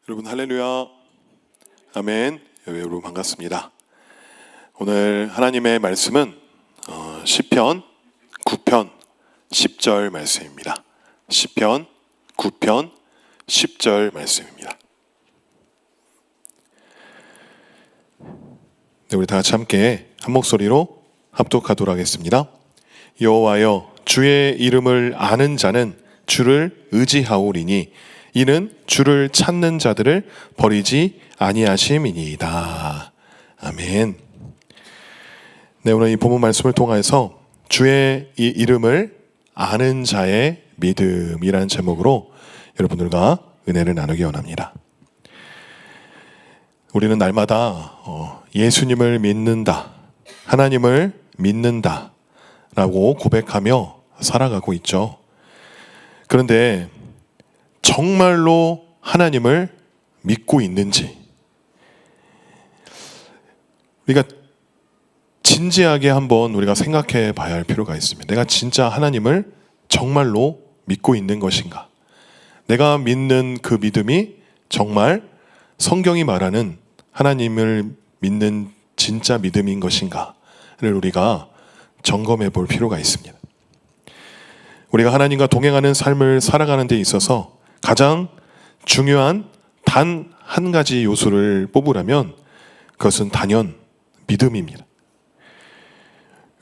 여러분 할렐루야, 아멘. 여러분 반갑습니다. 오늘 하나님의 말씀은 시편 9편 10절 말씀입니다. 시편 9편 10절 말씀입니다. 네, 우리 다 같이 함께 한 목소리로 합독하도록 하겠습니다. 여호와여, 주의 이름을 아는 자는 주를 의지하오리니 이는 주를 찾는 자들을 버리지 아니하심이니이다. 아멘. 네, 오늘 이 본문 말씀을 통해서 주의 이 이름을 아는 자의 믿음이라는 제목으로 여러분들과 은혜를 나누기 원합니다. 우리는 날마다 예수님을 믿는다, 하나님을 믿는다 라고 고백하며 살아가고 있죠. 그런데 정말로 하나님을 믿고 있는지 우리가 진지하게 한번 우리가 생각해 봐야 할 필요가 있습니다. 내가 진짜 하나님을 정말로 믿고 있는 것인가? 내가 믿는 그 믿음이 정말 성경이 말하는 하나님을 믿는 진짜 믿음인 것인가를 우리가 점검해 볼 필요가 있습니다. 우리가 하나님과 동행하는 삶을 살아가는 데 있어서 가장 중요한 단 한 가지 요소를 뽑으라면 그것은 단연 믿음입니다.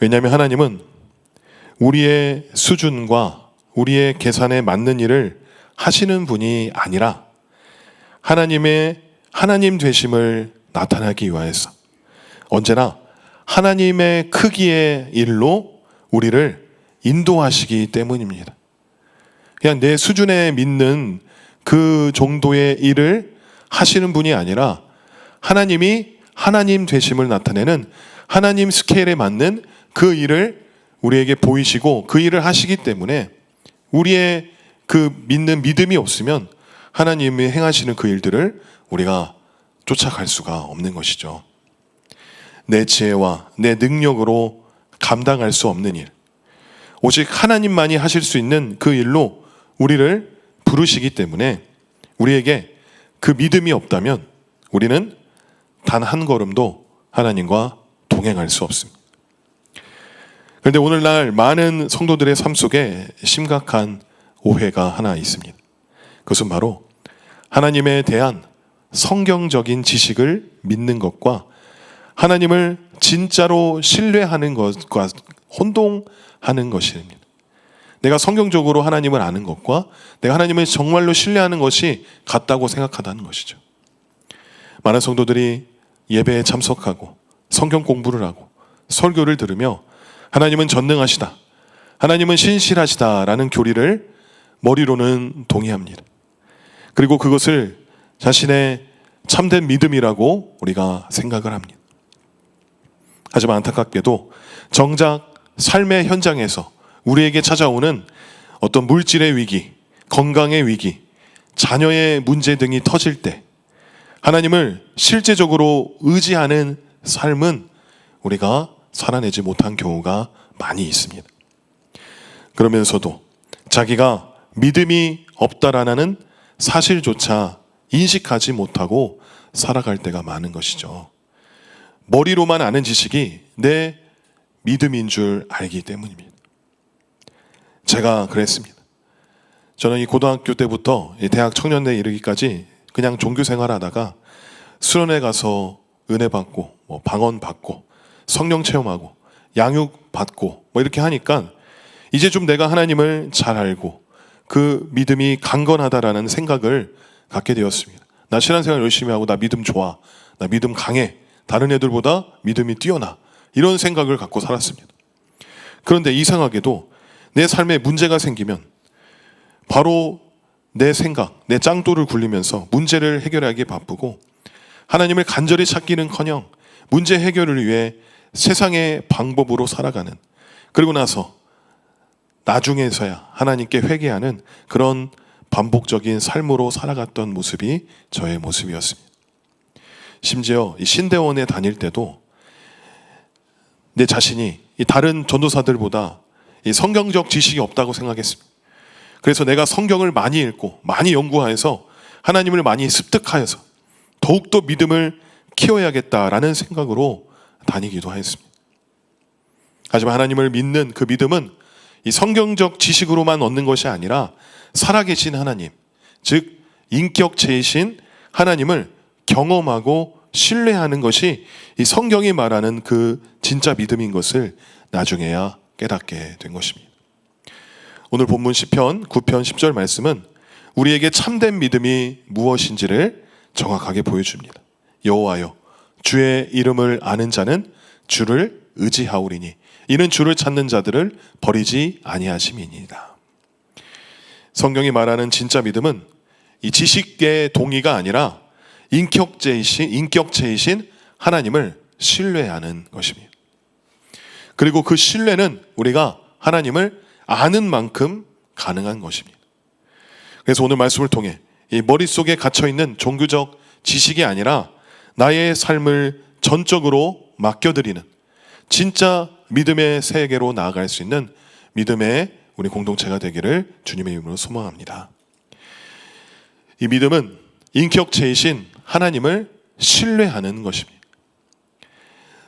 왜냐하면 하나님은 우리의 수준과 우리의 계산에 맞는 일을 하시는 분이 아니라 하나님의 하나님 되심을 나타나기 위하여서 언제나 하나님의 크기의 일로 우리를 인도하시기 때문입니다. 그냥 내 수준에 믿는 그 정도의 일을 하시는 분이 아니라 하나님이 하나님 되심을 나타내는 하나님 스케일에 맞는 그 일을 우리에게 보이시고 그 일을 하시기 때문에 우리의 그 믿는 믿음이 없으면 하나님이 행하시는 그 일들을 우리가 쫓아갈 수가 없는 것이죠. 내 지혜와 내 능력으로 감당할 수 없는 일, 오직 하나님만이 하실 수 있는 그 일로 우리를 부르시기 때문에 우리에게 그 믿음이 없다면 우리는 단 한 걸음도 하나님과 동행할 수 없습니다. 그런데 오늘날 많은 성도들의 삶 속에 심각한 오해가 하나 있습니다. 그것은 바로 하나님에 대한 성경적인 지식을 믿는 것과 하나님을 진짜로 신뢰하는 것과 혼동하는 것입니다. 내가 성경적으로 하나님을 아는 것과 내가 하나님을 정말로 신뢰하는 것이 같다고 생각한다는 것이죠. 많은 성도들이 예배에 참석하고 성경 공부를 하고 설교를 들으며 하나님은 전능하시다, 하나님은 신실하시다라는 교리를 머리로는 동의합니다. 그리고 그것을 자신의 참된 믿음이라고 우리가 생각을 합니다. 하지만 안타깝게도 정작 삶의 현장에서 우리에게 찾아오는 어떤 물질의 위기, 건강의 위기, 자녀의 문제 등이 터질 때 하나님을 실제적으로 의지하는 삶은 우리가 살아내지 못한 경우가 많이 있습니다. 그러면서도 자기가 믿음이 없다라는 사실조차 인식하지 못하고 살아갈 때가 많은 것이죠. 머리로만 아는 지식이 내 믿음인 줄 알기 때문입니다. 제가 그랬습니다. 저는 이 고등학교 때부터 대학 청년대에 이르기까지 그냥 종교 생활하다가 수련회 가서 은혜 받고 방언 받고 성령 체험하고 양육 받고 이렇게 하니까 이제 좀 내가 하나님을 잘 알고 그 믿음이 강건하다라는 생각을 갖게 되었습니다. 나 신앙생활 열심히 하고 나 믿음 좋아, 나 믿음 강해, 다른 애들보다 믿음이 뛰어나, 이런 생각을 갖고 살았습니다. 그런데 이상하게도 내 삶에 문제가 생기면 바로 내 생각, 내 짱돌을 굴리면서 문제를 해결하기에 바쁘고 하나님을 간절히 찾기는커녕 문제 해결을 위해 세상의 방법으로 살아가는, 그리고 나서 나중에서야 하나님께 회개하는 그런 반복적인 삶으로 살아갔던 모습이 저의 모습이었습니다. 심지어 이 신대원에 다닐 때도 내 자신이 이 다른 전도사들보다 이 성경적 지식이 없다고 생각했습니다. 그래서 내가 성경을 많이 읽고 많이 연구해서 하나님을 많이 습득하여서 더욱더 믿음을 키워야겠다라는 생각으로 다니기도 하였습니다. 하지만 하나님을 믿는 그 믿음은 이 성경적 지식으로만 얻는 것이 아니라 살아계신 하나님, 즉 인격체이신 하나님을 경험하고 신뢰하는 것이 이 성경이 말하는 그 진짜 믿음인 것을 나중에야 깨닫게 된 것입니다. 오늘 본문 시편 9편 10절 말씀은 우리에게 참된 믿음이 무엇인지를 정확하게 보여줍니다. 여호와여, 주의 이름을 아는 자는 주를 의지하오리니 이는 주를 찾는 자들을 버리지 아니하심이니이다. 성경이 말하는 진짜 믿음은 이 지식의 동의가 아니라 인격체이신 하나님을 신뢰하는 것입니다. 그리고 그 신뢰는 우리가 하나님을 아는 만큼 가능한 것입니다. 그래서 오늘 말씀을 통해 이 머릿속에 갇혀있는 종교적 지식이 아니라 나의 삶을 전적으로 맡겨드리는 진짜 믿음의 세계로 나아갈 수 있는 믿음의 우리 공동체가 되기를 주님의 이름으로 소망합니다. 이 믿음은 인격체이신 하나님을 신뢰하는 것입니다.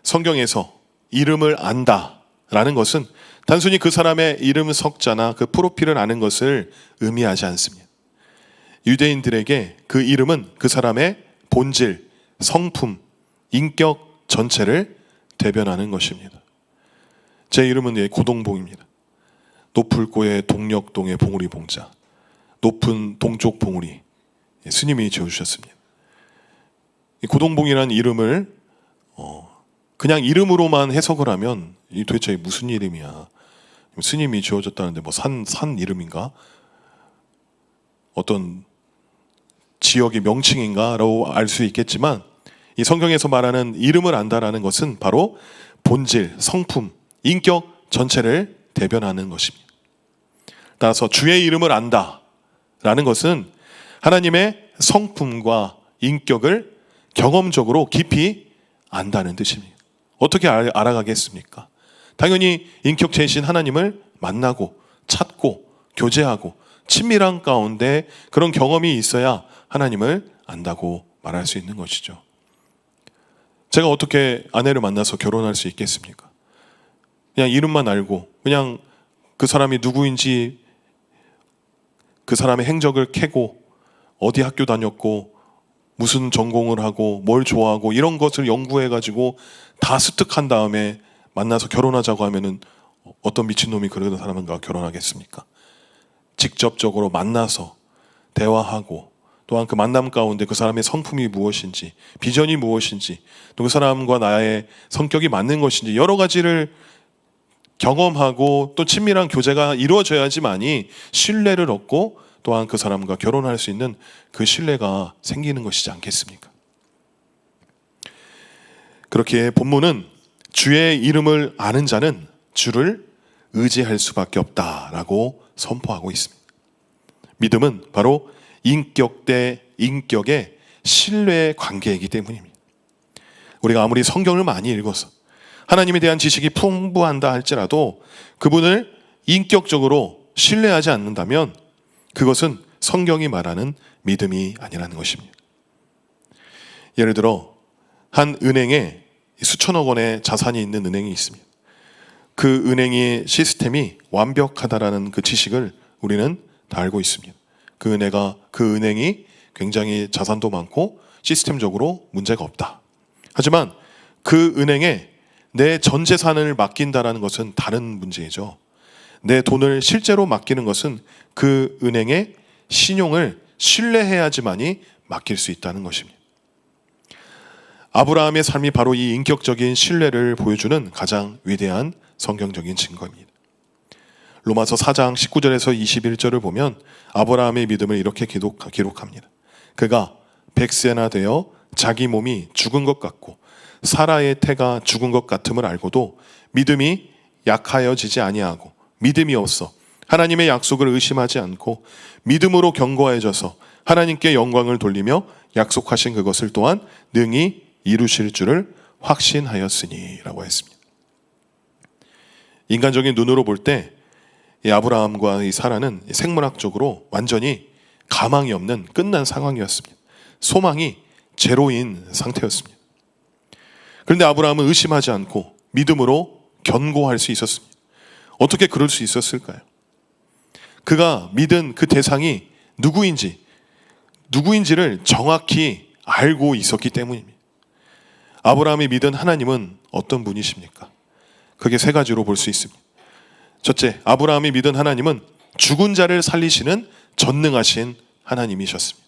성경에서 이름을 안다라는 것은 단순히 그 사람의 이름 석자나 그 프로필을 아는 것을 의미하지 않습니다. 유대인들에게 그 이름은 그 사람의 본질, 성품, 인격 전체를 대변하는 것입니다. 제 이름은 고동봉입니다. 높을 고의 동력동의 봉우리 봉자, 높은 동쪽 봉우리, 스님이 지어주셨습니다. 이 고동봉이라는 이름을 그냥 이름으로만 해석을 하면 이 도대체 무슨 이름이야? 스님이 지어줬다는데 뭐 산 이름인가? 어떤 지역의 명칭인가라고 알 수 있겠지만 이 성경에서 말하는 이름을 안다라는 것은 바로 본질, 성품, 인격 전체를 대변하는 것입니다. 따라서 주의 이름을 안다라는 것은 하나님의 성품과 인격을 경험적으로 깊이 안다는 뜻입니다. 어떻게 알아가겠습니까? 당연히 인격체이신 하나님을 만나고 찾고 교제하고 친밀한 가운데 그런 경험이 있어야 하나님을 안다고 말할 수 있는 것이죠. 제가 어떻게 아내를 만나서 결혼할 수 있겠습니까? 그냥 이름만 알고 그냥 그 사람이 누구인지 그 사람의 행적을 캐고 어디 학교 다녔고 무슨 전공을 하고 뭘 좋아하고 이런 것을 연구해가지고 다 습득한 다음에 만나서 결혼하자고 하면은 어떤 미친놈이 그런 사람과 결혼하겠습니까? 직접적으로 만나서 대화하고 또한 그 만남 가운데 그 사람의 성품이 무엇인지 비전이 무엇인지 또 그 사람과 나의 성격이 맞는 것인지 여러 가지를 경험하고 또 친밀한 교제가 이루어져야지만이 신뢰를 얻고 또한 그 사람과 결혼할 수 있는 그 신뢰가 생기는 것이지 않겠습니까? 그렇게 본문은 주의 이름을 아는 자는 주를 의지할 수밖에 없다라고 선포하고 있습니다. 믿음은 바로 인격 대 인격의 신뢰의 관계이기 때문입니다. 우리가 아무리 성경을 많이 읽어서 하나님에 대한 지식이 풍부한다 할지라도 그분을 인격적으로 신뢰하지 않는다면 그것은 성경이 말하는 믿음이 아니라는 것입니다. 예를 들어 한 은행에 수천억 원의 자산이 있는 은행이 있습니다. 그 은행의 시스템이 완벽하다라는 그 지식을 우리는 다 알고 있습니다. 그 은행이 굉장히 자산도 많고 시스템적으로 문제가 없다. 하지만 그 은행에 내 전 재산을 맡긴다라는 것은 다른 문제이죠. 내 돈을 실제로 맡기는 것은 그 은행의 신용을 신뢰해야지만이 맡길 수 있다는 것입니다. 아브라함의 삶이 바로 이 인격적인 신뢰를 보여주는 가장 위대한 성경적인 증거입니다. 로마서 4장 19절에서 21절을 보면 아브라함의 믿음을 이렇게 기록합니다. 그가 100세나 되어 자기 몸이 죽은 것 같고 사라의 태가 죽은 것 같음을 알고도 믿음이 약하여지지 아니하고 믿음이 없어 하나님의 약속을 의심하지 않고 믿음으로 견고해져서 하나님께 영광을 돌리며 약속하신 그것을 또한 능히 이루실 줄을 확신하였으니 라고 했습니다. 인간적인 눈으로 볼 때 이 아브라함과 이 사라는 생물학적으로 완전히 가망이 없는 끝난 상황이었습니다. 소망이 제로인 상태였습니다. 그런데 아브라함은 의심하지 않고 믿음으로 견고할 수 있었습니다. 어떻게 그럴 수 있었을까요? 그가 믿은 그 대상이 누구인지를 정확히 알고 있었기 때문입니다. 아브라함이 믿은 하나님은 어떤 분이십니까? 그게 세 가지로 볼 수 있습니다. 첫째, 아브라함이 믿은 하나님은 죽은 자를 살리시는 전능하신 하나님이셨습니다.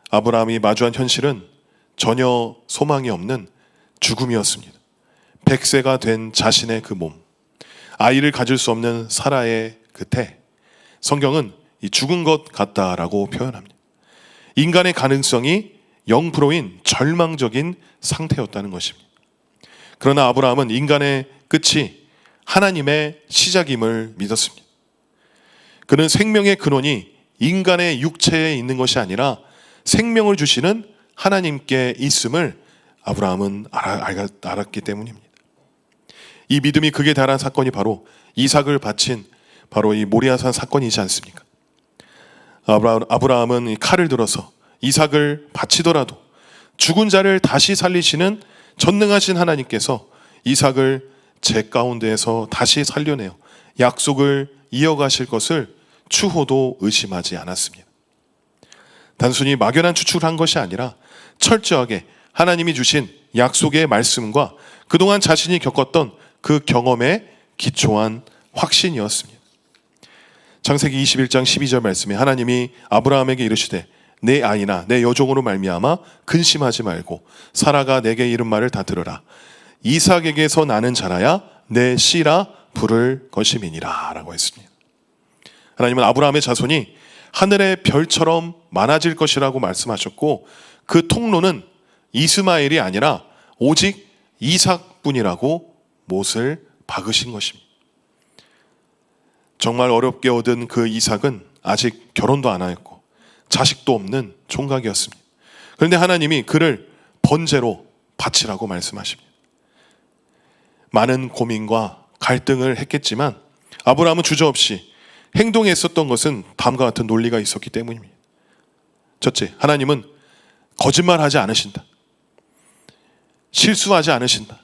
아브라함이 마주한 현실은 전혀 소망이 없는 죽음이었습니다. 100세가 된 자신의 그 몸, 아이를 가질 수 없는 사라의 그 태, 성경은 이 죽은 것 같다라고 표현합니다. 인간의 가능성이 0%인 절망적인 상태였다는 것입니다. 그러나 아브라함은 인간의 끝이 하나님의 시작임을 믿었습니다. 그는 생명의 근원이 인간의 육체에 있는 것이 아니라 생명을 주시는 하나님께 있음을 아브라함은 알았기 때문입니다. 이 믿음이 극에 달한 사건이 바로 이삭을 바친 바로 이 모리아산 사건이지 않습니까? 아브라함은 이 칼을 들어서 이삭을 바치더라도 죽은 자를 다시 살리시는 전능하신 하나님께서 이삭을 제 가운데에서 다시 살려내어 약속을 이어가실 것을 추호도 의심하지 않았습니다. 단순히 막연한 추측을 한 것이 아니라 철저하게 하나님이 주신 약속의 말씀과 그동안 자신이 겪었던 그 경험에 기초한 확신이었습니다. 창세기 21장 12절 말씀에 하나님이 아브라함에게 이르시되 내 아이나 내 여종으로 말미암아 근심하지 말고 사라가 내게 이른 말을 다 들으라. 이삭에게서 나는 자라야 내 씨라 부를 것임이니라 라고 했습니다. 하나님은 아브라함의 자손이 하늘의 별처럼 많아질 것이라고 말씀하셨고 그 통로는 이스마엘이 아니라 오직 이삭뿐이라고 못을 박으신 것입니다. 정말 어렵게 얻은 그 이삭은 아직 결혼도 안 하였고 자식도 없는 총각이었습니다. 그런데 하나님이 그를 번제로 바치라고 말씀하십니다. 많은 고민과 갈등을 했겠지만 아브라함은 주저없이 행동했었던 것은 다음과 같은 논리가 있었기 때문입니다. 첫째, 하나님은 거짓말하지 않으신다. 실수하지 않으신다.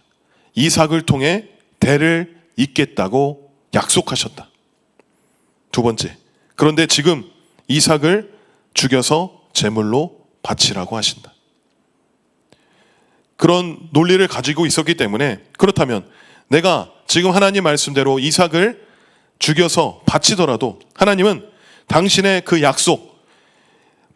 이삭을 통해 대를 잇겠다고 약속하셨다. 두 번째, 그런데 지금 이삭을 죽여서 제물로 바치라고 하신다. 그런 논리를 가지고 있었기 때문에 그렇다면 내가 지금 하나님 말씀대로 이삭을 죽여서 바치더라도 하나님은 당신의 그 약속,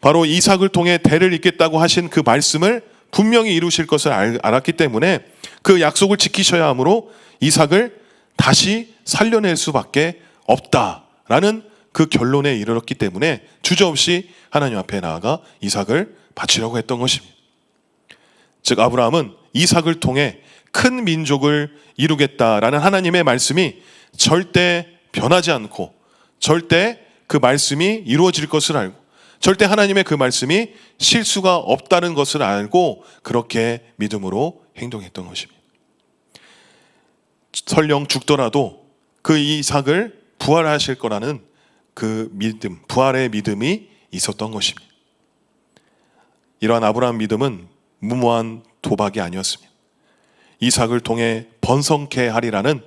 바로 이삭을 통해 대를 잇겠다고 하신 그 말씀을 분명히 이루실 것을 알았기 때문에 그 약속을 지키셔야 하므로 이삭을 다시 살려낼 수밖에 없다라는 그 결론에 이르렀기 때문에 주저없이 하나님 앞에 나아가 이삭을 바치려고 했던 것입니다. 즉 아브라함은 이삭을 통해 큰 민족을 이루겠다라는 하나님의 말씀이 절대 변하지 않고 절대 그 말씀이 이루어질 것을 알고 절대 하나님의 그 말씀이 실수가 없다는 것을 알고 그렇게 믿음으로 행동했던 것입니다. 설령 죽더라도 그 이삭을 부활하실 거라는 그 믿음, 부활의 믿음이 있었던 것입니다. 이러한 아브라함 믿음은 무모한 도박이 아니었습니다. 이삭을 통해 번성케 하리라는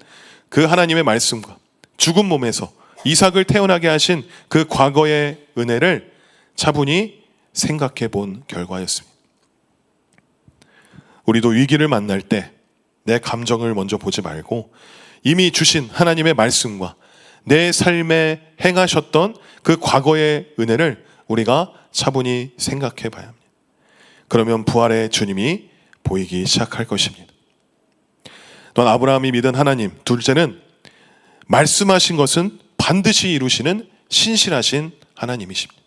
그 하나님의 말씀과 죽은 몸에서 이삭을 태어나게 하신 그 과거의 은혜를 차분히 생각해 본 결과였습니다. 우리도 위기를 만날 때 내 감정을 먼저 보지 말고 이미 주신 하나님의 말씀과 내 삶에 행하셨던 그 과거의 은혜를 우리가 차분히 생각해 봐야 합니다. 그러면 부활의 주님이 보이기 시작할 것입니다. 또한 아브라함이 믿은 하나님, 둘째는 말씀하신 것은 반드시 이루시는 신실하신 하나님이십니다.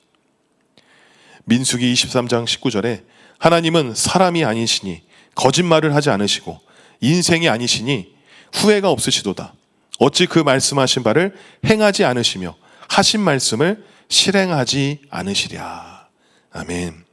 민수기 23장 19절에 하나님은 사람이 아니시니 거짓말을 하지 않으시고 인생이 아니시니 후회가 없으시도다. 어찌 그 말씀하신 바를 행하지 않으시며 하신 말씀을 실행하지 않으시랴. 아멘.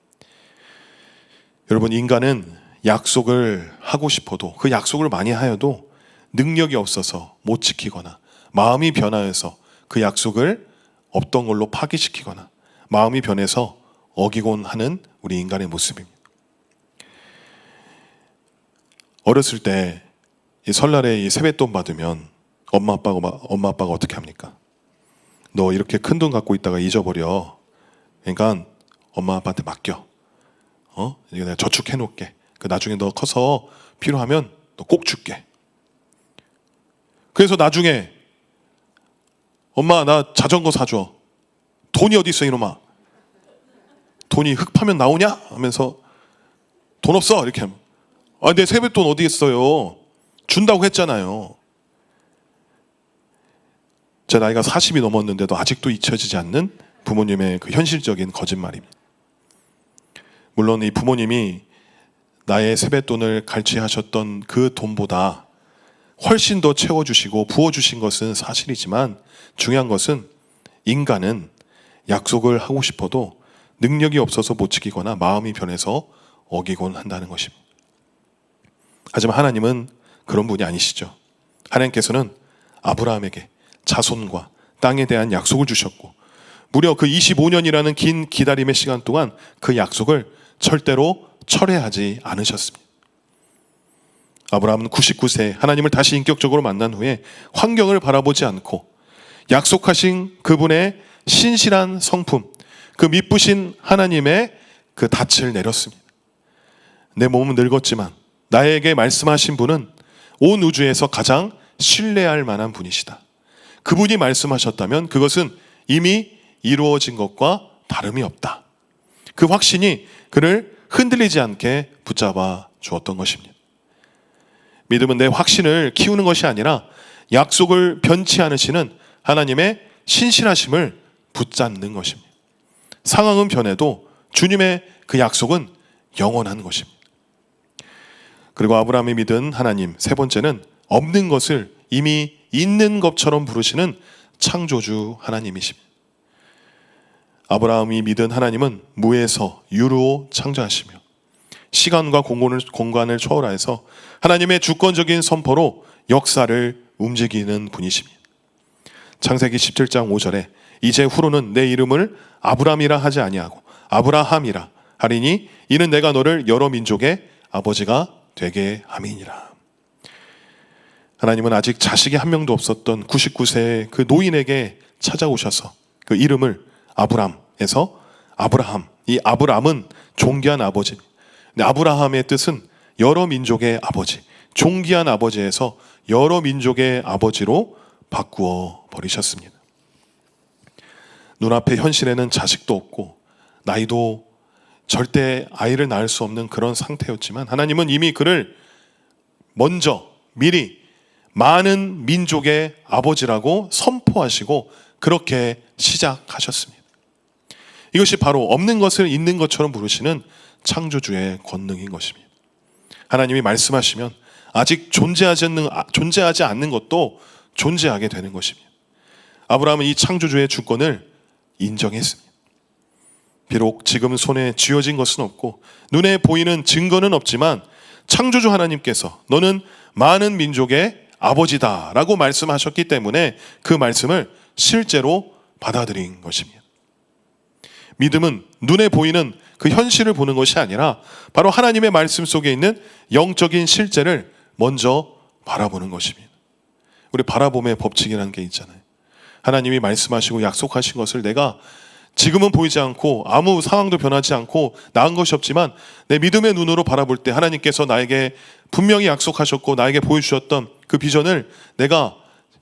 여러분, 인간은 약속을 하고 싶어도 그 약속을 많이 하여도 능력이 없어서 못 지키거나 마음이 변하여서 그 약속을 없던 걸로 파기시키거나 마음이 변해서 어기곤 하는 우리 인간의 모습입니다. 어렸을 때 이 설날에 이 세뱃돈 받으면 엄마 아빠가 어떻게 합니까? 너 이렇게 큰 돈 갖고 있다가 잊어버려. 그러니까 엄마 아빠한테 맡겨. 이거 내가 저축해 놓을게. 나중에 너 커서 필요하면 너 꼭 줄게. 그래서 나중에 엄마 나 자전거 사줘. 돈이 어디 있어 이놈아. 돈이 흙 파면 나오냐? 하면서 돈 없어 이렇게 하면 내 세뱃돈 어디 있어요? 준다고 했잖아요. 제 나이가 40이 넘었는데도 아직도 잊혀지지 않는 부모님의 그 현실적인 거짓말입니다. 물론 이 부모님이 나의 세뱃돈을 갈취하셨던 그 돈보다 훨씬 더 채워주시고 부어주신 것은 사실이지만 중요한 것은 인간은 약속을 하고 싶어도 능력이 없어서 못 지키거나 마음이 변해서 어기곤 한다는 것입니다. 하지만 하나님은 그런 분이 아니시죠. 하나님께서는 아브라함에게 자손과 땅에 대한 약속을 주셨고 무려 그 25년이라는 긴 기다림의 시간 동안 그 약속을 절대로 철회하지 않으셨습니다. 아브라함은 99세 하나님을 다시 인격적으로 만난 후에 환경을 바라보지 않고 약속하신 그분의 신실한 성품, 그 미쁘신 하나님의 그 닻을 내렸습니다. 내 몸은 늙었지만 나에게 말씀하신 분은 온 우주에서 가장 신뢰할 만한 분이시다. 그분이 말씀하셨다면 그것은 이미 이루어진 것과 다름이 없다. 그 확신이 그를 흔들리지 않게 붙잡아 주었던 것입니다. 믿음은 내 확신을 키우는 것이 아니라 약속을 변치 않으시는 하나님의 신실하심을 붙잡는 것입니다. 상황은 변해도 주님의 그 약속은 영원한 것입니다. 그리고 아브라함이 믿은 하나님, 세 번째는 없는 것을 이미 있는 것처럼 부르시는 창조주 하나님이십니다. 아브라함이 믿은 하나님은 무에서 유로 창조하시며 시간과 공간을 초월해서 하나님의 주권적인 선포로 역사를 움직이는 분이십니다. 창세기 17장 5절에 이제 후로는 내 이름을 아브람이라 하지 아니하고 아브라함이라 하리니 이는 내가 너를 여러 민족의 아버지가 되게 함이니라. 하나님은 아직 자식이 한 명도 없었던 99세의 그 노인에게 찾아오셔서 그 이름을 아브람에서 아브라함, 이 아브람은 존귀한 아버지, 아브라함의 뜻은 여러 민족의 아버지, 존귀한 아버지에서 여러 민족의 아버지로 바꾸어 버리셨습니다. 눈앞의 현실에는 자식도 없고 나이도 절대 아이를 낳을 수 없는 그런 상태였지만 하나님은 이미 그를 먼저 미리 많은 민족의 아버지라고 선포하시고 그렇게 시작하셨습니다. 이것이 바로 없는 것을 있는 것처럼 부르시는 창조주의 권능인 것입니다. 하나님이 말씀하시면 아직 존재하지 않는 것도 존재하게 되는 것입니다. 아브라함은 이 창조주의 주권을 인정했습니다. 비록 지금 손에 쥐어진 것은 없고 눈에 보이는 증거는 없지만 창조주 하나님께서 너는 많은 민족의 아버지다 라고 말씀하셨기 때문에 그 말씀을 실제로 받아들인 것입니다. 믿음은 눈에 보이는 그 현실을 보는 것이 아니라 바로 하나님의 말씀 속에 있는 영적인 실제를 먼저 바라보는 것입니다. 우리 바라봄의 법칙이라는 게 있잖아요. 하나님이 말씀하시고 약속하신 것을 내가 지금은 보이지 않고 아무 상황도 변하지 않고 나은 것이 없지만 내 믿음의 눈으로 바라볼 때 하나님께서 나에게 분명히 약속하셨고 나에게 보여주셨던 그 비전을 내가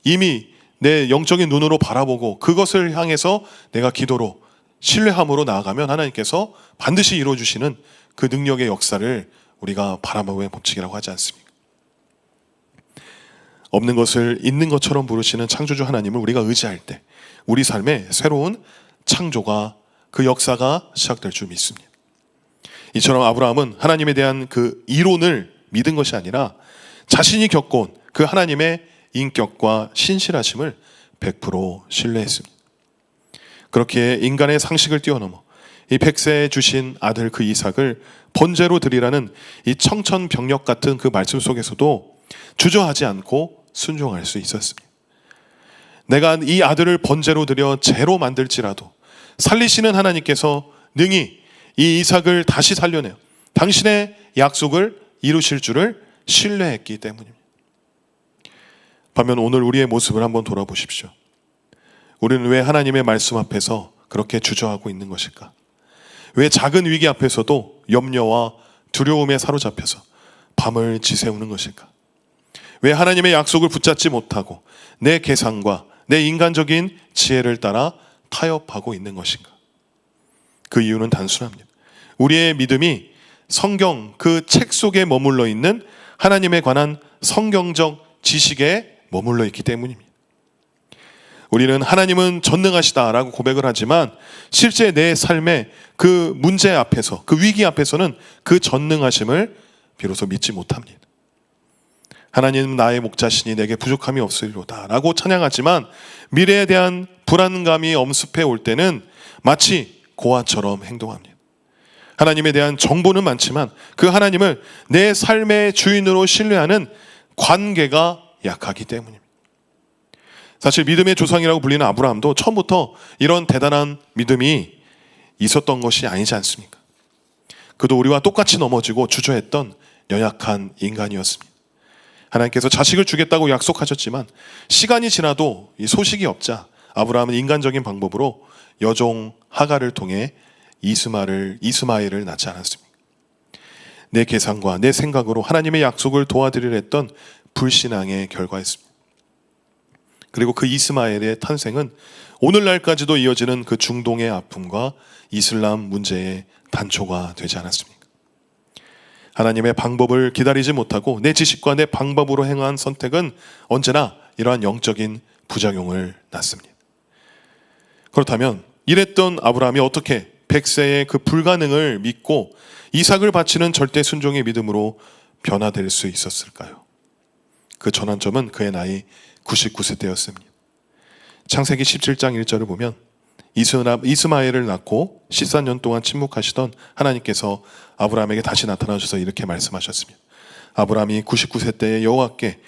이미 내 영적인 눈으로 바라보고 그것을 향해서 내가 기도로 신뢰함으로 나아가면 하나님께서 반드시 이루어주시는 그 능력의 역사를 우리가 바라봄의 법칙이라고 하지 않습니까? 없는 것을 있는 것처럼 부르시는 창조주 하나님을 우리가 의지할 때 우리 삶에 새로운 창조가 그 역사가 시작될 줄 믿습니다. 이처럼 아브라함은 하나님에 대한 그 이론을 믿은 것이 아니라 자신이 겪어온 그 하나님의 인격과 신실하심을 100% 신뢰했습니다. 그렇게 인간의 상식을 뛰어넘어 이 100세에 주신 아들 그 이삭을 번제로 드리라는 이 청천벽력 같은 그 말씀 속에서도 주저하지 않고 순종할 수 있었습니다. 내가 이 아들을 번제로 드려 제로 만들지라도 살리시는 하나님께서 능히 이 이삭을 다시 살려내어 당신의 약속을 이루실 줄을 신뢰했기 때문입니다. 반면 오늘 우리의 모습을 한번 돌아보십시오. 우리는 왜 하나님의 말씀 앞에서 그렇게 주저하고 있는 것일까? 왜 작은 위기 앞에서도 염려와 두려움에 사로잡혀서 밤을 지새우는 것일까? 왜 하나님의 약속을 붙잡지 못하고 내 계산과 내 인간적인 지혜를 따라 타협하고 있는 것인가? 그 이유는 단순합니다. 우리의 믿음이 성경 그 책 속에 머물러 있는 하나님에 관한 성경적 지식에 머물러 있기 때문입니다. 우리는 하나님은 전능하시다라고 고백을 하지만 실제 내 삶의 그 문제 앞에서, 그 위기 앞에서는 그 전능하심을 비로소 믿지 못합니다. 하나님은 나의 목자시니 내게 부족함이 없으리로다 라고 찬양하지만 미래에 대한 불안감이 엄습해 올 때는 마치 고아처럼 행동합니다. 하나님에 대한 정보는 많지만 그 하나님을 내 삶의 주인으로 신뢰하는 관계가 약하기 때문입니다. 사실 믿음의 조상이라고 불리는 아브라함도 처음부터 이런 대단한 믿음이 있었던 것이 아니지 않습니까? 그도 우리와 똑같이 넘어지고 주저했던 연약한 인간이었습니다. 하나님께서 자식을 주겠다고 약속하셨지만 시간이 지나도 이 소식이 없자 아브라함은 인간적인 방법으로 여종 하갈을 통해 이스마엘을 낳지 않았습니까? 내 계산과 내 생각으로 하나님의 약속을 도와드리려 했던 불신앙의 결과였습니다. 그리고 그 이스마엘의 탄생은 오늘날까지도 이어지는 그 중동의 아픔과 이슬람 문제의 단초가 되지 않았습니까? 하나님의 방법을 기다리지 못하고 내 지식과 내 방법으로 행한 선택은 언제나 이러한 영적인 부작용을 낳습니다. 그렇다면 이랬던 아브라함이 어떻게 100세의 그 불가능을 믿고 이삭을 바치는 절대 순종의 믿음으로 변화될 수 있었을까요? 그 전환점은 그의 나이 99세 때였습니다. 창세기 17장 1절을 보면 이스마엘을 낳고 14년 동안 침묵하시던 하나님께서 아브라함에게 다시 나타나셔서 이렇게 말씀하셨습니다. 아브라함이 99세 때에 여호와께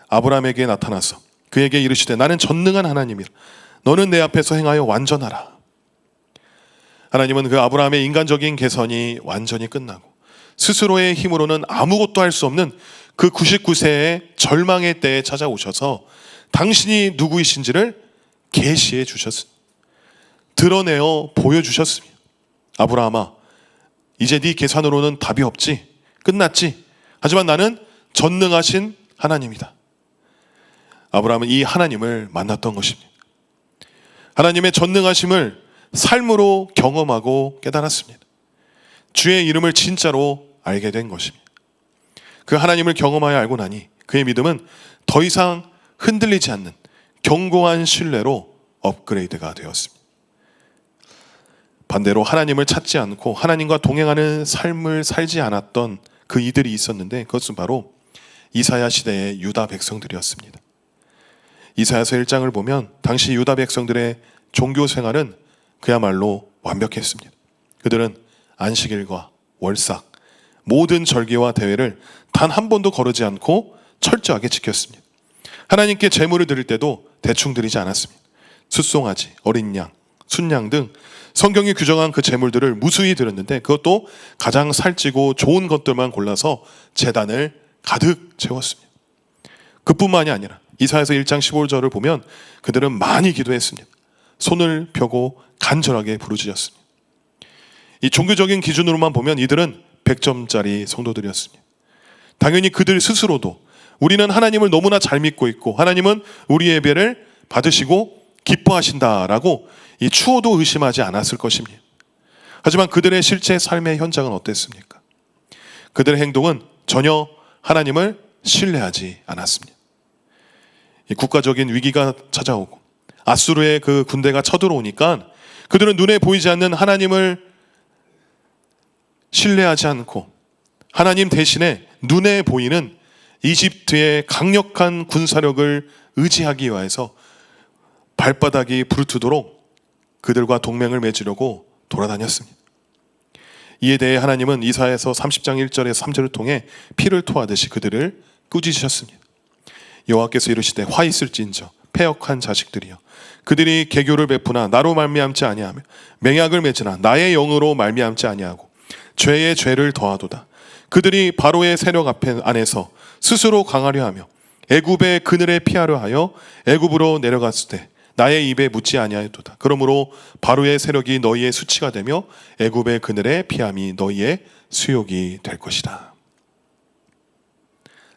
아브라함에게 나타나서 그에게 이르시되 나는 전능한 하나님이라 너는 내 앞에서 행하여 완전하라. 하나님은 그 아브라함의 인간적인 개선이 완전히 끝나고 스스로의 힘으로는 아무것도 할 수 없는 그 99세의 절망의 때에 찾아오셔서 당신이 누구이신지를 계시해 주셨습니다. 드러내어 보여주셨습니다. 아브라함아, 이제 네 계산으로는 답이 없지, 끝났지. 하지만 나는 전능하신 하나님이다. 아브라함은 이 하나님을 만났던 것입니다. 하나님의 전능하심을 삶으로 경험하고 깨달았습니다. 주의 이름을 진짜로 알게 된 것입니다. 그 하나님을 경험하여 알고 나니 그의 믿음은 더 이상 흔들리지 않는 견고한 신뢰로 업그레이드가 되었습니다. 반대로 하나님을 찾지 않고 하나님과 동행하는 삶을 살지 않았던 그 이들이 있었는데 그것은 바로 이사야 시대의 유다 백성들이었습니다. 이사야서 1장을 보면 당시 유다 백성들의 종교 생활은 그야말로 완벽했습니다. 그들은 안식일과 월삭, 모든 절기와 대회를 단 한 번도 거르지 않고 철저하게 지켰습니다. 하나님께 제물을 드릴 때도 대충 드리지 않았습니다. 숫송아지, 어린 양, 순양 등 성경이 규정한 그 제물들을 무수히 드렸는데 그것도 가장 살찌고 좋은 것들만 골라서 제단을 가득 채웠습니다. 그뿐만이 아니라 이사야서 1장 15절을 보면 그들은 많이 기도했습니다. 손을 펴고 간절하게 부르짖었습니다. 이 종교적인 기준으로만 보면 이들은 100점짜리 성도들이었습니다. 당연히 그들 스스로도 우리는 하나님을 너무나 잘 믿고 있고 하나님은 우리의 예배를 받으시고 기뻐하신다라고 이 추호도 의심하지 않았을 것입니다. 하지만 그들의 실제 삶의 현장은 어땠습니까? 그들의 행동은 전혀 하나님을 신뢰하지 않았습니다. 이 국가적인 위기가 찾아오고 아수르의 그 군대가 쳐들어오니까 그들은 눈에 보이지 않는 하나님을 신뢰하지 않고 하나님 대신에 눈에 보이는 이집트의 강력한 군사력을 의지하기 위해서 발바닥이 부르트도록 그들과 동맹을 맺으려고 돌아다녔습니다. 이에 대해 하나님은 이사야서 30장 1절에서 3절을 통해 피를 토하듯이 그들을 꾸짖으셨습니다. 여호와께서 이르시되 화 있을진저 패역한 자식들이여, 그들이 계교를 베푸나 나로 말미암지 아니하며 맹약을 맺으나 나의 영으로 말미암지 아니하고 죄의 죄를 더하도다. 그들이 바로의 세력 안에서 스스로 강하려 하며 애굽의 그늘에 피하려 하여 애굽으로 내려갔을 때 나의 입에 묻지 아니하였도다. 그러므로 바로의 세력이 너희의 수치가 되며 애굽의 그늘에 피함이 너희의 수욕이 될 것이다.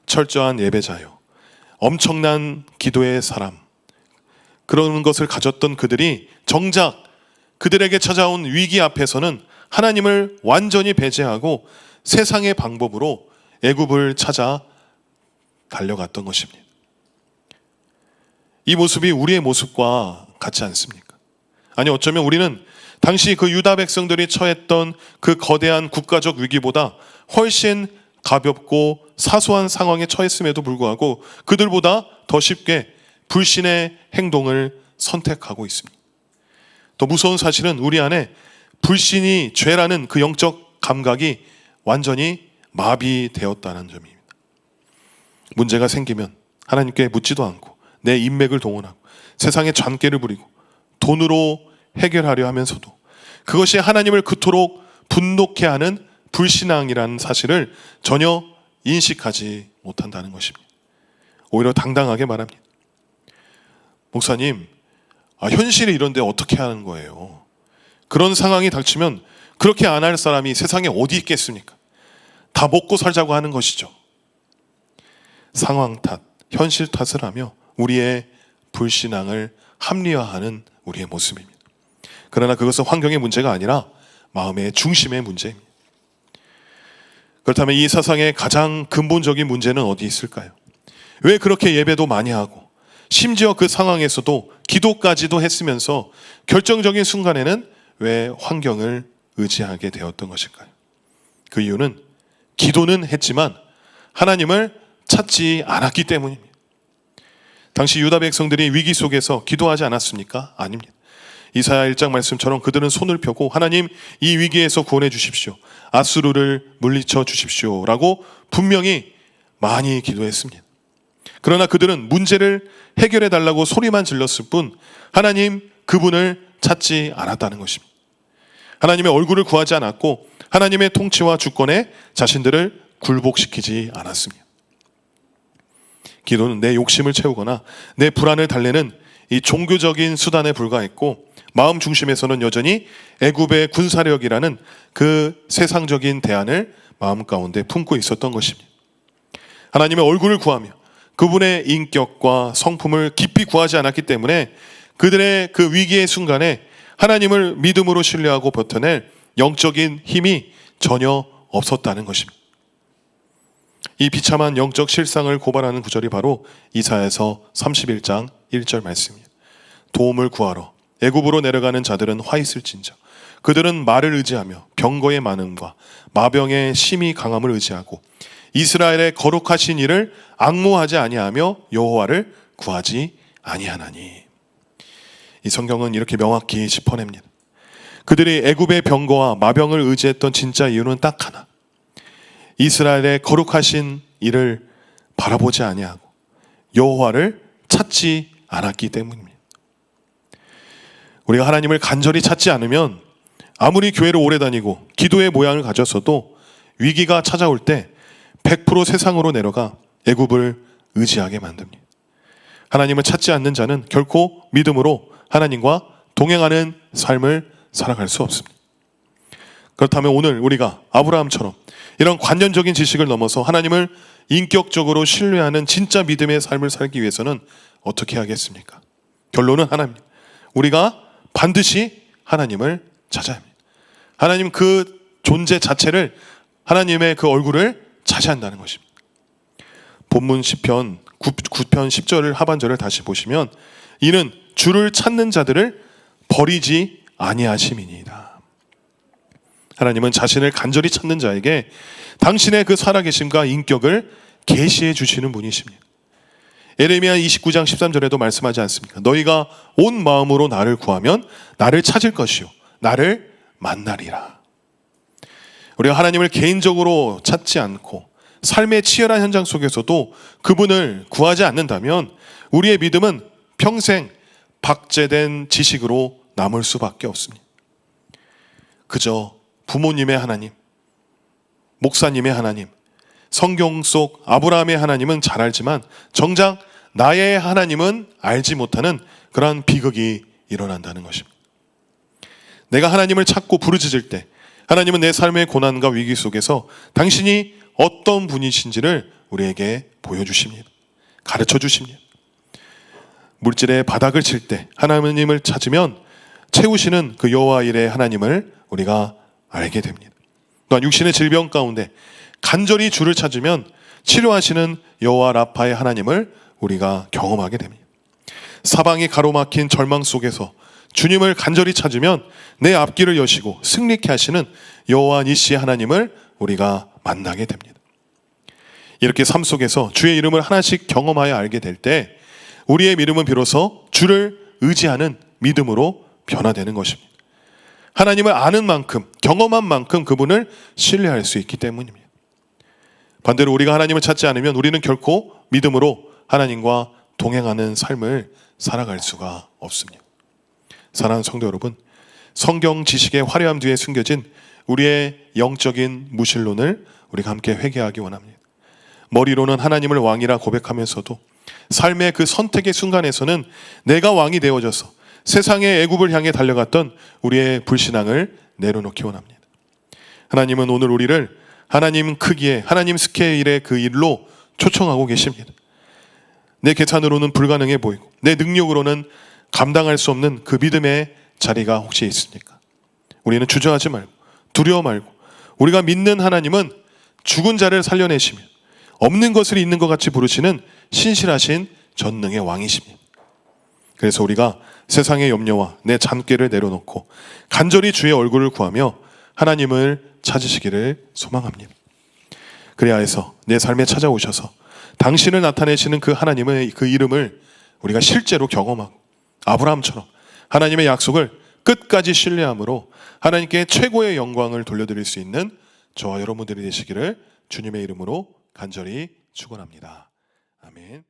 철저한 예배자요, 엄청난 기도의 사람, 그런 것을 가졌던 그들이 정작 그들에게 찾아온 위기 앞에서는 하나님을 완전히 배제하고 세상의 방법으로 애굽을 찾아 달려갔던 것입니다. 이 모습이 우리의 모습과 같지 않습니까? 아니, 어쩌면 우리는 당시 그 유다 백성들이 처했던 그 거대한 국가적 위기보다 훨씬 가볍고 사소한 상황에 처했음에도 불구하고 그들보다 더 쉽게 불신의 행동을 선택하고 있습니다. 더 무서운 사실은 우리 안에 불신이 죄라는 그 영적 감각이 완전히 마비되었다는 점입니다. 문제가 생기면 하나님께 묻지도 않고 내 인맥을 동원하고 세상의 잔꾀를 부리고 돈으로 해결하려 하면서도 그것이 하나님을 그토록 분노케 하는 불신앙이라는 사실을 전혀 인식하지 못한다는 것입니다. 오히려 당당하게 말합니다. 목사님, 현실이 이런데 어떻게 하는 거예요? 그런 상황이 닥치면 그렇게 안 할 사람이 세상에 어디 있겠습니까? 다 먹고 살자고 하는 것이죠. 상황 탓, 현실 탓을 하며 우리의 불신앙을 합리화하는 우리의 모습입니다. 그러나 그것은 환경의 문제가 아니라 마음의 중심의 문제입니다. 그렇다면 이 세상의 가장 근본적인 문제는 어디 있을까요? 왜 그렇게 예배도 많이 하고 심지어 그 상황에서도 기도까지도 했으면서 결정적인 순간에는 왜 환경을 의지하게 되었던 것일까요? 그 이유는 기도는 했지만 하나님을 찾지 않았기 때문입니다. 당시 유다 백성들이 위기 속에서 기도하지 않았습니까? 아닙니다. 이사야 1장 말씀처럼 그들은 손을 펴고 하나님, 이 위기에서 구원해 주십시오, 아수르를 물리쳐 주십시오 라고 분명히 많이 기도했습니다. 그러나 그들은 문제를 해결해 달라고 소리만 질렀을 뿐 하나님 그분을 찾지 않았다는 것입니다. 하나님의 얼굴을 구하지 않았고 하나님의 통치와 주권에 자신들을 굴복시키지 않았습니다. 기도는 내 욕심을 채우거나 내 불안을 달래는 이 종교적인 수단에 불과했고 마음 중심에서는 여전히 애굽의 군사력이라는 그 세상적인 대안을 마음 가운데 품고 있었던 것입니다. 하나님의 얼굴을 구하며 그분의 인격과 성품을 깊이 구하지 않았기 때문에 그들의 그 위기의 순간에 하나님을 믿음으로 신뢰하고 버텨낼 영적인 힘이 전혀 없었다는 것입니다. 이 비참한 영적 실상을 고발하는 구절이 바로 이사야서 31장 1절 말씀입니다. 도움을 구하러 애굽으로 내려가는 자들은 화 있을진저, 그들은 말을 의지하며 병거의 많음과 마병의 심히 강함을 의지하고 이스라엘의 거룩하신 이를 앙모하지 아니하며 여호와를 구하지 아니하나니. 이 성경은 이렇게 명확히 짚어냅니다. 그들이 애굽의 병거와 마병을 의지했던 진짜 이유는 딱 하나, 이스라엘의 거룩하신 이를 바라보지 아니하고 여호와를 찾지 않았기 때문입니다. 우리가 하나님을 간절히 찾지 않으면 아무리 교회를 오래 다니고 기도의 모양을 가졌어도 위기가 찾아올 때 100% 세상으로 내려가 애굽을 의지하게 만듭니다. 하나님을 찾지 않는 자는 결코 믿음으로 하나님과 동행하는 삶을 살아갈 수 없습니다. 그렇다면 오늘 우리가 아브라함처럼 이런 관념적인 지식을 넘어서 하나님을 인격적으로 신뢰하는 진짜 믿음의 삶을 살기 위해서는 어떻게 하겠습니까? 결론은 하나입니다. 우리가 반드시 하나님을 찾아야 합니다. 하나님 그 존재 자체를, 하나님의 그 얼굴을 찾아야 한다는 것입니다. 본문 시편 9편 10절을 하반절을 다시 보시면 이는 주를 찾는 자들을 버리지 아니하심이니이다. 하나님은 자신을 간절히 찾는 자에게 당신의 그 살아계심과 인격을 계시해 주시는 분이십니다. 에레미야 29장 13절에도 말씀하지 않습니까? 너희가 온 마음으로 나를 구하면 나를 찾을 것이요 나를 만나리라. 우리가 하나님을 개인적으로 찾지 않고 삶의 치열한 현장 속에서도 그분을 구하지 않는다면 우리의 믿음은 평생 박제된 지식으로 남을 수밖에 없습니다. 그저 부모님의 하나님, 목사님의 하나님, 성경 속 아브라함의 하나님은 잘 알지만 정작 나의 하나님은 알지 못하는 그러한 비극이 일어난다는 것입니다. 내가 하나님을 찾고 부르짖을 때 하나님은 내 삶의 고난과 위기 속에서 당신이 어떤 분이신지를 우리에게 보여주십니다. 가르쳐 주십니다. 물질의 바닥을 칠 때 하나님을 찾으면 채우시는 그 여호와 일의 하나님을 우리가 알게 됩니다. 또한 육신의 질병 가운데 간절히 주를 찾으면 치료하시는 여호와 라파의 하나님을 우리가 경험하게 됩니다. 사방이 가로막힌 절망 속에서 주님을 간절히 찾으면 내 앞길을 여시고 승리케 하시는 여호와 니시 하나님을 우리가 만나게 됩니다. 이렇게 삶 속에서 주의 이름을 하나씩 경험하여 알게 될 때 우리의 믿음은 비로소 주를 의지하는 믿음으로 변화되는 것입니다. 하나님을 아는 만큼, 경험한 만큼 그분을 신뢰할 수 있기 때문입니다. 반대로 우리가 하나님을 찾지 않으면 우리는 결코 믿음으로 하나님과 동행하는 삶을 살아갈 수가 없습니다. 사랑하는 성도 여러분, 성경 지식의 화려함 뒤에 숨겨진 우리의 영적인 무신론을 우리가 함께 회개하기 원합니다. 머리로는 하나님을 왕이라 고백하면서도 삶의 그 선택의 순간에서는 내가 왕이 되어져서 세상의 애굽을 향해 달려갔던 우리의 불신앙을 내려놓기 원합니다. 하나님은 오늘 우리를 하나님 크기의, 하나님 스케일의 그 일로 초청하고 계십니다. 내 계산으로는 불가능해 보이고 내 능력으로는 감당할 수 없는 그 믿음의 자리가 혹시 있습니까? 우리는 주저하지 말고 두려워 말고 우리가 믿는 하나님은 죽은 자를 살려내시며 없는 것을 있는 것 같이 부르시는 신실하신 전능의 왕이십니다. 그래서 우리가 세상의 염려와 내 잔꾀를 내려놓고 간절히 주의 얼굴을 구하며 하나님을 찾으시기를 소망합니다. 그래야 해서 내 삶에 찾아오셔서 당신을 나타내시는 그 하나님의 그 이름을 우리가 실제로 경험하고 아브라함처럼 하나님의 약속을 끝까지 신뢰함으로 하나님께 최고의 영광을 돌려드릴 수 있는 저와 여러분들이 되시기를 주님의 이름으로 간절히 축원합니다. 아멘.